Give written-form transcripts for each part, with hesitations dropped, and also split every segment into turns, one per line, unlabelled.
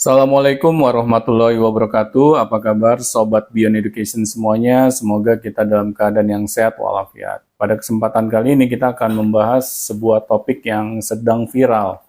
Assalamualaikum warahmatullahi wabarakatuh. Apa kabar Sobat Beyond Education semuanya? Semoga kita dalam keadaan yang sehat walafiat. Pada kesempatan kali ini kita akan membahas sebuah topik yang sedang viral.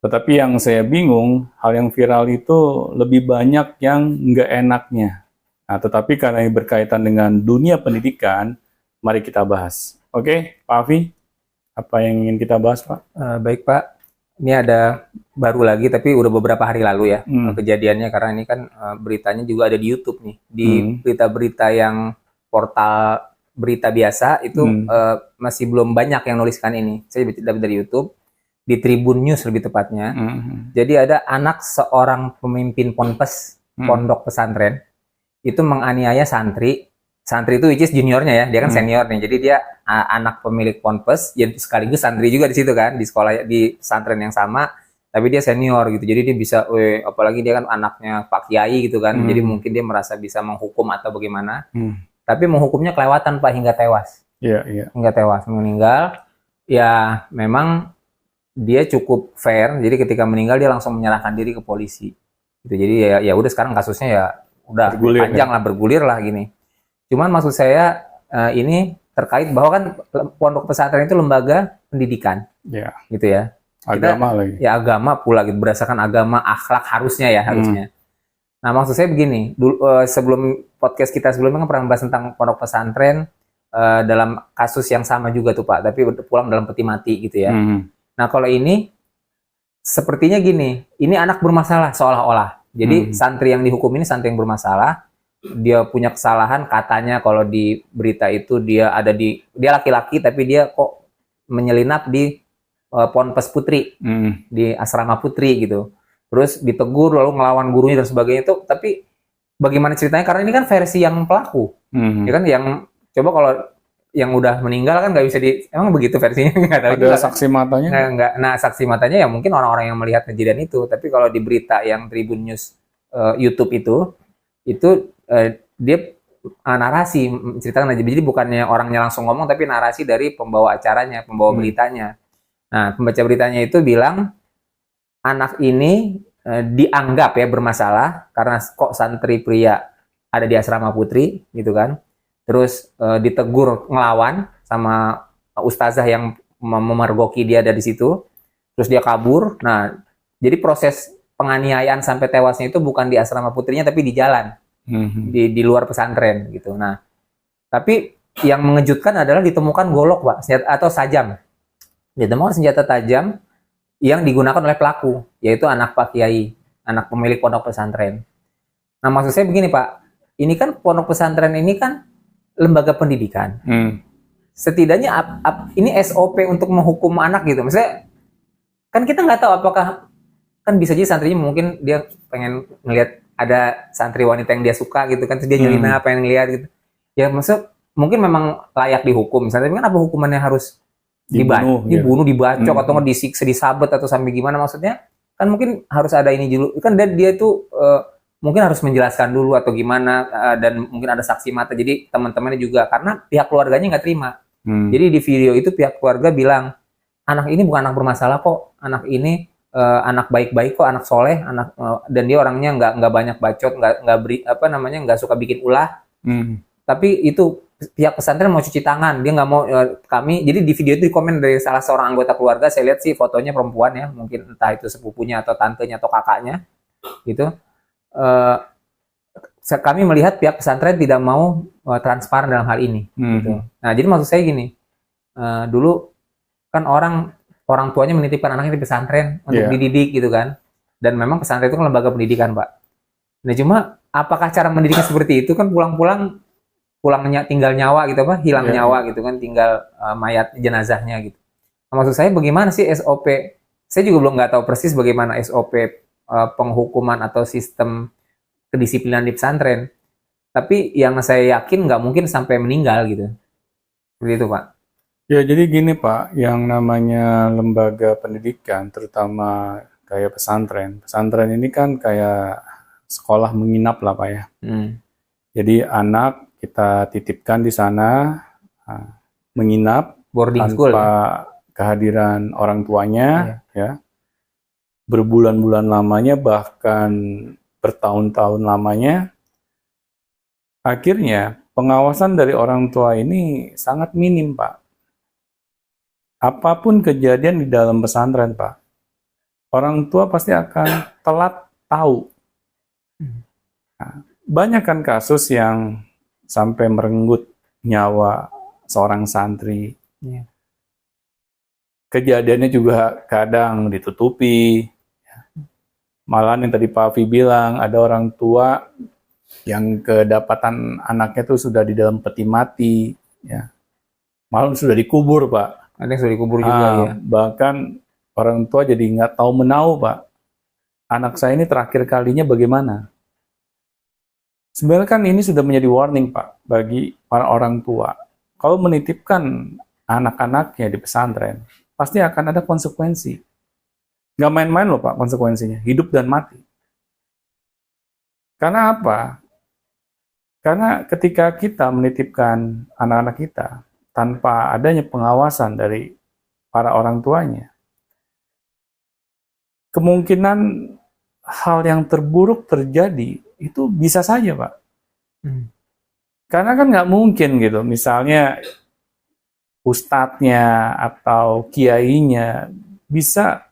Tetapi yang saya bingung, hal yang viral itu lebih banyak yang nggak enaknya. Nah, tetapi karena ini berkaitan dengan dunia pendidikan, mari kita bahas. Oke, Pak Afi, apa yang ingin kita bahas, Pak?
Baik Pak, ini ada baru lagi tapi udah beberapa hari lalu ya kejadiannya, karena ini kan beritanya juga ada di YouTube nih, di berita-berita yang portal berita biasa itu masih belum banyak yang nuliskan ini. Saya dapat dari YouTube, di Tribun News lebih tepatnya. Jadi ada anak seorang pemimpin ponpes, pondok pesantren, itu menganiaya santri. Santri itu which is juniornya ya, dia kan senior nih. Jadi dia anak pemilik ponpes, jadi sekaligus santri juga di situ kan, di sekolah di pesantren yang sama, tapi dia senior gitu. Jadi dia bisa, apalagi dia kan anaknya Pak Kiai gitu kan. Jadi mungkin dia merasa bisa menghukum atau bagaimana. Tapi menghukumnya kelewatan Pak, hingga tewas. Hingga tewas, meninggal. Ya memang dia cukup fair. Jadi ketika meninggal dia langsung menyerahkan diri ke polisi. Gitu. Jadi ya udah, sekarang kasusnya ya udah panjang lah, bergulir lah gini. Cuman maksud saya ini terkait bahwa kan pondok pesantren itu lembaga pendidikan, gitu ya.
Agama lagi.
Ya agama pula, gitu, berdasarkan agama, akhlak harusnya ya harusnya. Nah maksud saya begini, sebelum podcast kita sebelumnya kan pernah membahas tentang pondok pesantren dalam kasus yang sama juga tuh Pak, tapi pulang dalam peti mati gitu ya. Nah kalau ini sepertinya gini, ini anak bermasalah seolah-olah. Jadi santri yang dihukum ini santri yang bermasalah. Dia punya kesalahan katanya, kalau di berita itu dia laki-laki tapi dia kok menyelinap di ponpes putri, di asrama putri gitu. Terus ditegur lalu ngelawan gurunya dan sebagainya itu. Tapi bagaimana ceritanya, karena ini kan versi yang pelaku, ya kan, yang coba kalau yang udah meninggal kan nggak bisa emang begitu versinya. Nggak tahu.
Ada saksi matanya?
Nggak. Nah saksi matanya ya mungkin orang-orang yang melihat kejadian itu. Tapi kalau di berita yang Tribun News YouTube itu dia narasi, menceritakan aja. Jadi bukannya orangnya langsung ngomong, tapi narasi dari pembawa acaranya, pembawa beritanya. Nah, pembaca beritanya itu bilang anak ini dianggap ya bermasalah karena kok santri pria ada di asrama putri gitu kan. Terus ditegur ngelawan sama ustazah yang memergoki dia dari situ. Terus dia kabur. Nah, jadi proses penganiayaan sampai tewasnya itu bukan di asrama putrinya tapi di jalan. Di luar pesantren gitu. Nah, tapi yang mengejutkan adalah ditemukan golok Pak, atau sajam. Ditemukan senjata tajam yang digunakan oleh pelaku, yaitu anak Pak Kiai, anak pemilik pondok pesantren. Nah, maksud saya begini Pak, ini kan pondok pesantren ini kan lembaga pendidikan. Setidaknya ini SOP untuk menghukum anak gitu. Maksudnya kan kita nggak tahu apakah, kan bisa jadi santrinya mungkin dia pengen ngelihat ada santri wanita yang dia suka gitu kan, terus dia nyelinap pengen ngeliat gitu. Ya maksud mungkin memang layak dihukum misalnya, tapi kan apa hukumannya, harus dibunuh, dibacok atau nggak disiksa, disabet atau sampai gimana, maksudnya kan mungkin harus ada ini dulu kan. Dan dia tuh mungkin harus menjelaskan dulu atau gimana, dan mungkin ada saksi mata. Jadi teman-temannya juga, karena pihak keluarganya nggak terima. Jadi di video itu pihak keluarga bilang anak ini bukan anak bermasalah kok, anak ini anak baik-baik kok, anak soleh, dan dia orangnya nggak banyak bacot, nggak suka bikin ulah. Tapi itu pihak pesantren mau cuci tangan, dia nggak mau kami. Jadi di video itu di komen dari salah seorang anggota keluarga, saya lihat sih fotonya perempuan ya, mungkin entah itu sepupunya atau tantenya atau kakaknya gitu. Kami melihat pihak pesantren tidak mau transparan dalam hal ini. Gitu. Nah jadi maksud saya gini, dulu kan orang tuanya menitipkan anaknya di pesantren untuk dididik gitu kan. Dan memang pesantren itu kan lembaga pendidikan Pak. Nah cuma apakah cara mendidiknya seperti itu, kan pulangnya tinggal nyawa gitu Pak, hilang nyawa gitu kan, tinggal mayat jenazahnya gitu. Nah, maksud saya bagaimana sih SOP? Saya juga belum nggak tahu persis bagaimana SOP penghukuman atau sistem kedisiplinan di pesantren. Tapi yang saya yakin nggak mungkin sampai meninggal gitu. Seperti itu Pak.
Ya, jadi gini Pak, yang namanya lembaga pendidikan, terutama kayak pesantren. Pesantren ini kan kayak sekolah menginap lah Pak ya. Jadi anak kita titipkan di sana, menginap
Boarding
tanpa
school,
kehadiran orang tuanya, ya. berbulan-bulan lamanya, bahkan bertahun-tahun lamanya, akhirnya pengawasan dari orang tua ini sangat minim, Pak. Apapun kejadian di dalam pesantren, Pak, orang tua pasti akan telat tahu. Nah, banyak kan kasus yang sampai merenggut nyawa seorang santri.
Iya.
Kejadiannya juga kadang ditutupi. Malah yang tadi Pak Afi bilang, ada orang tua yang kedapatan anaknya tuh sudah di dalam peti mati, ya. Malah sudah dikubur, Pak.
Ada yang sudah dikubur juga ya.
Bahkan orang tua jadi nggak tahu menahu, Pak. Anak saya ini terakhir kalinya bagaimana? Sebenarnya kan ini sudah menjadi warning, Pak, bagi para orang tua. Kalau menitipkan anak-anaknya di pesantren, pasti akan ada konsekuensi. Nggak main-main loh, Pak, konsekuensinya. Hidup dan mati. Karena apa? Karena ketika kita menitipkan anak-anak kita tanpa adanya pengawasan dari para orang tuanya, kemungkinan hal yang terburuk terjadi itu bisa saja, Pak. Karena kan nggak mungkin gitu, misalnya ustadznya atau kiainya bisa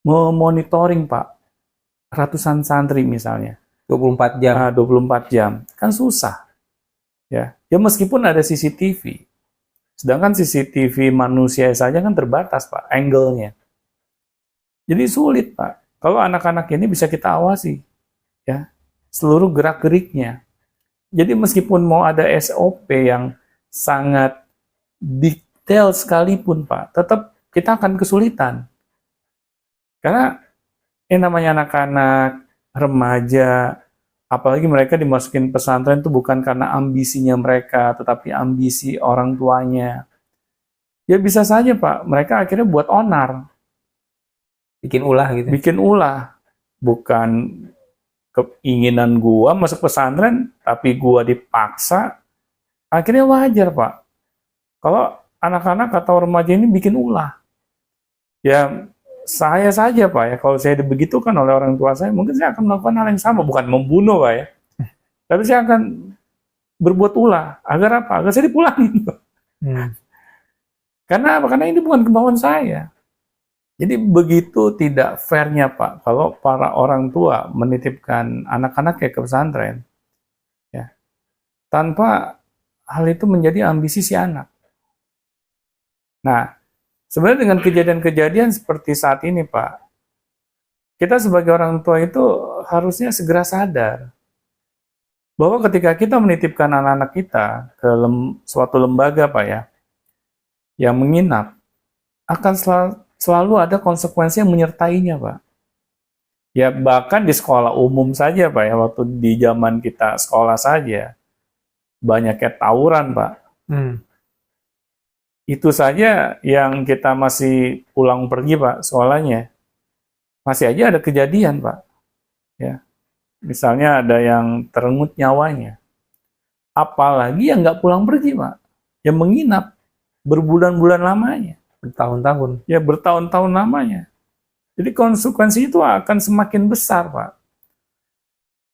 memonitoring, Pak, ratusan santri misalnya.
24 jam.
24 jam. Kan susah. Ya meskipun ada CCTV. Sedangkan CCTV manusia saja kan terbatas, Pak, angle-nya. Jadi sulit, Pak. Kalau anak-anak ini bisa kita awasi, ya, seluruh gerak-geriknya. Jadi meskipun mau ada SOP yang sangat detail sekalipun, Pak, tetap kita akan kesulitan. Karena yang namanya anak-anak, remaja, apalagi mereka dimasukin pesantren itu bukan karena ambisinya mereka, tetapi ambisi orang tuanya. Ya bisa saja, Pak, mereka akhirnya buat onar.
Bikin ulah gitu.
Bikin ulah. Bukan keinginan gua masuk pesantren, tapi gua dipaksa, akhirnya wajar, Pak. Kalau anak-anak atau remaja ini bikin ulah. Ya, saya saja, Pak, ya, kalau saya dibegitukan oleh orang tua saya, mungkin saya akan melakukan hal yang sama, bukan membunuh, Pak, ya. Tapi saya akan berbuat ulah. Agar apa? Agar saya dipulangin, Pak. Karena apa? Karena ini bukan kemauan saya. Jadi begitu tidak fairnya, Pak, kalau para orang tua menitipkan anak-anaknya ke pesantren, ya, tanpa hal itu menjadi ambisi si anak. Nah, sebenarnya dengan kejadian-kejadian seperti saat ini, Pak, kita sebagai orang tua itu harusnya segera sadar bahwa ketika kita menitipkan anak-anak kita ke suatu lembaga, Pak, ya, yang menginap, akan selalu ada konsekuensi yang menyertainya, Pak. Ya, bahkan di sekolah umum saja, Pak, ya, waktu di zaman kita sekolah saja, banyaknya tawuran, Pak. Itu saja yang kita masih pulang pergi, Pak, sekolahnya. Masih aja ada kejadian, Pak. Ya. Misalnya ada yang terenggut nyawanya. Apalagi yang nggak pulang pergi, Pak. Yang menginap berbulan-bulan lamanya.
Bertahun-tahun.
Ya, bertahun-tahun lamanya. Jadi konsekuensi itu akan semakin besar, Pak.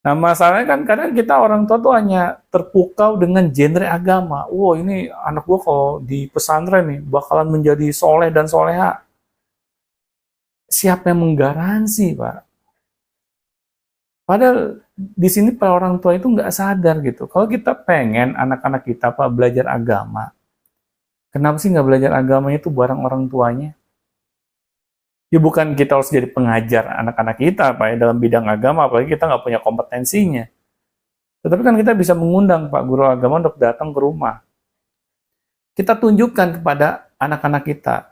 Nah, masalahnya kan kadang kita orang tua tuh hanya terpukau dengan genre agama. Wah, ini anak gua kalau di pesantren nih bakalan menjadi soleh dan soleha. Siapa yang menggaransi, Pak? Padahal di sini para orang tua itu nggak sadar gitu. Kalau kita pengen anak-anak kita, Pak, belajar agama, kenapa sih nggak belajar agamanya itu bareng orang tuanya? Ya bukan kita harus jadi pengajar anak-anak kita, Pak, ya, dalam bidang agama, apalagi kita nggak punya kompetensinya. Tetapi kan kita bisa mengundang Pak Guru Agama untuk datang ke rumah. Kita tunjukkan kepada anak-anak kita,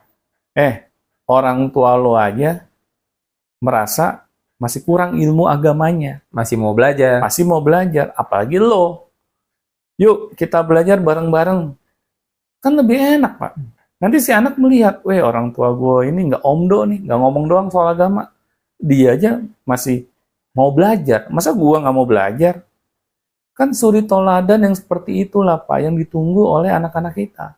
orang tua lo aja merasa masih kurang ilmu agamanya.
Masih mau belajar.
Masih mau belajar, apalagi lo. Yuk kita belajar bareng-bareng. Kan lebih enak, Pak. Nanti si anak melihat, orang tua gue ini nggak omdo nih, nggak ngomong doang soal agama. Dia aja masih mau belajar. Masa gue nggak mau belajar? Kan suri toladan yang seperti itulah, Pak, yang ditunggu oleh anak-anak kita.